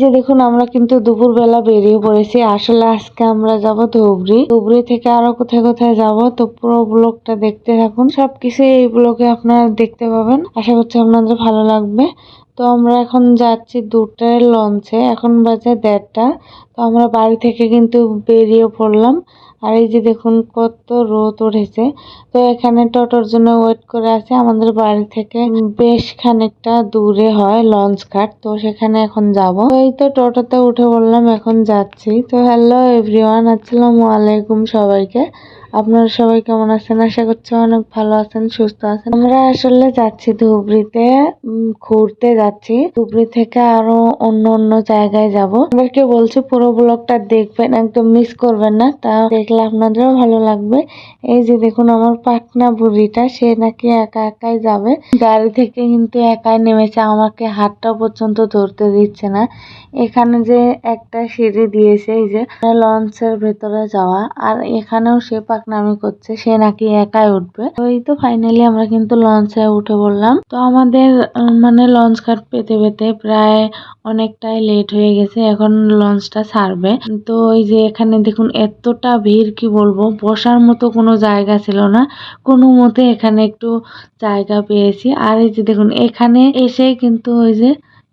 যে দেখুন আমরা কিন্তু দুপুরবেলা বেরিয়ে পড়েছি। আসলে আজকে আমরা যাব ধুবড়ি। ধুবড়ি থেকে আরো কোথায় কোথায় যাব, তো পুরো ব্লগটা দেখতে থাকুন। সবকিছু এই ব্লগে আপনারা দেখতে পাবেন। আশা করছি আপনাদের ভালো লাগবে। তো আমরা এখন যাচ্ছি 2টার লঞ্চে, এখন বাজে 1:30টা। তো আমরা বাড়ি থেকে কিন্তু বেরিয়ে পড়লাম। আর এই যে দেখুন কত রোদ উঠেছে। তো এখানে টোটোর জন্য ওয়েট করে আছে। আমাদের বাড়ি থেকে বেশ খানিকটা দূরে হয় লঞ্চ ঘাট, তো সেখানে এখন যাব। তো এই তো টোটোতে উঠে বললাম, এখন যাচ্ছি। তো হ্যালো এভরিওয়ান, আসসালামু আলাইকুম সবাইকে। আপনারা সবাই কেমন আছেন? আশা করছি অনেক ভালো আছেন, সুস্থ আছেন। আমরা আসলে যাচ্ছি ধুবড়িতে, ঘুরতে যাচ্ছি। ধুবড়ি থেকে আরো অন্য অন্য জায়গায় যাব। আপনাদেরকে বলছি পুরো ব্লগটা দেখবেন, একদম মিস করবেন না। তা দেখলে আপনাদেরও ভালো লাগবে। এই যে দেখুন আমার পাকনা বুড়িটা, সে নাকি একা একাই যাবে। গাড়ি থেকে কিন্তু একাই নেমেছে, আমাকে হাতটা পর্যন্ত ধরতে দিচ্ছে না। এখানে যে একটা সিঁড়ি দিয়েছে, এই যে লঞ্চের ভেতরে যাওয়া, আর এখানেও সে পাকনামি করছে, সে নাকি একাই উঠবে। তো এই তো ফাইনালি আমরা কিন্তু লঞ্চে উঠে পড়লাম। তো আমাদের মানে লঞ্চ ঘাট পেতে পেতে প্রায় অনেকটাই লেট হয়ে গেছে, এখন লঞ্চটা ছাড়বে। তো এই যে এখানে দেখুন এতটা ভিড়, কি বলবো, বসার মতো কোনো জায়গা ছিল না। কোনো মতে এখানে একটু জায়গা পেয়েছি। আর এই যে দেখুন এখানে এসে কিন্তু ওই যে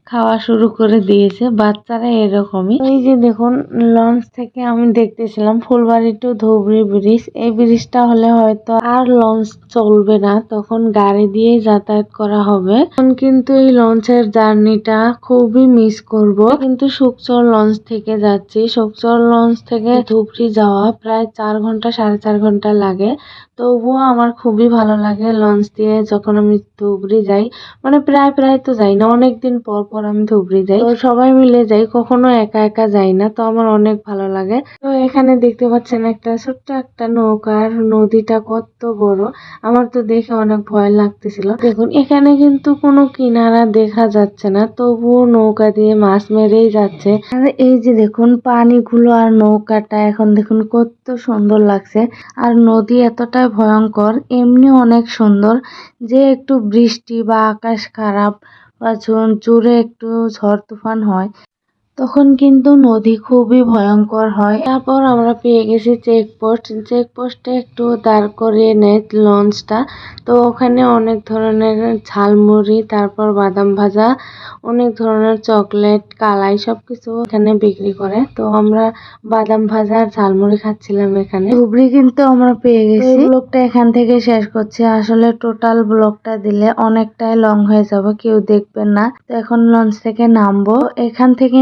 খাওয়া শুরু করে দিয়েছে, বাচ্চারা এরকমই। এই যে দেখুন লঞ্চ থেকে আমি দেখতেছিলাম ফুলবাড়ি টু ধুবড়ি ব্রিজ। এই ব্রিজটা হলে হয়তো আর লঞ্চ চলবে না, তখন গাড়ি দিয়ে যাতায়াত করা হবে। এখন কিন্তু এই লঞ্চের জার্নিটা খুবই মিস করব। কিন্তু সুকচর লঞ্চ থেকে যাচ্ছি। সুকচর লঞ্চ থেকে ধুবড়ি যাওয়া প্রায় 4 ঘন্টা 4.5 ঘন্টা লাগে। তবুও আমার খুবই ভালো লাগে লঞ্চ দিয়ে যখন আমি ধুবড়ি যাই। মানে প্রায় প্রায় তো যাই না, অনেকদিন পর পর আমি ধুবড়ি যাই। তো সবাই মিলে যাই, কখনো একা একা যাই না। তো আমার অনেক ভালো লাগে। তো এখানে দেখতে পাচ্ছেন একটা ছোট্ট একটা নৌকা, আর নদীটা কত বড়, আমার তো দেখে অনেক ভয় লাগতেছিল। দেখুন এখানে কিন্তু কোনো কিনারা দেখা যাচ্ছে না, তবুও নৌকা দিয়ে মাছ মেরেই যাচ্ছে। আর এই যে দেখুন পানিগুলো আর নৌকাটা এখন দেখুন কত সুন্দর লাগছে। আর নদী এতটাই ভয়ঙ্কর, এমনি অনেক সুন্দর। যে একটু বৃষ্টি বা আকাশ খারাপ বা জোরে একটু ঝড় তুফান হয়, তখন কিন্তু নদী খুবই ভয়ঙ্কর হয়। তারপর আমরা পেয়ে গেছি চেকপোস্ট। চেকপোস্টে একটু দাঁড় করিয়ে নেয় লঞ্চটা। তো ওখানে অনেক ধরনের ঝালমুড়ি, তারপর বাদাম ভাজা, অনেক ধরনের চকলেট, কালাই সবকিছু এখানে বিক্রি করে। তো আমরা বাদাম ভাজা আর ঝালমুড়ি খাচ্ছিলাম এখানে। ধুবড়ি কিন্তু আমরা পেয়ে গেছি। ব্লগটা এখান থেকে শেষ করছি। আসলে টোটাল ব্লগটা দিলে অনেকটাই লং হয়ে যাবে, কেউ দেখবেন না। তো এখন লঞ্চ থেকে নামবো। এখান থেকে